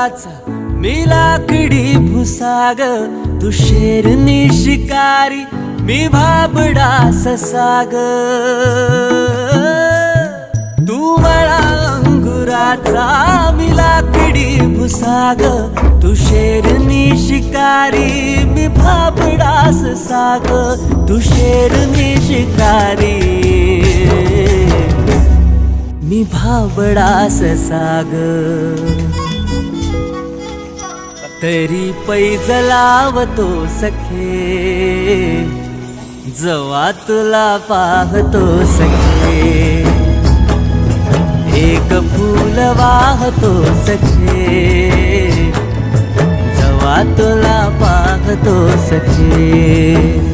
अंगुराचा मी लाकडी भुसाग, तू शेरनी शिकारी मी भाबडा ससाग. तू मला अंगुराचा मी लाकडी भुसाग, तू शेरनी शिकारी मी भाबडा ससाग. तू शेरनी शिकारी मी भाबडा ससाग. तरी पैज लावतो सखे, जवा तुला पाहतो सखे. एक फूल वाहतो सखे, जवा तुला पाहतो सखे.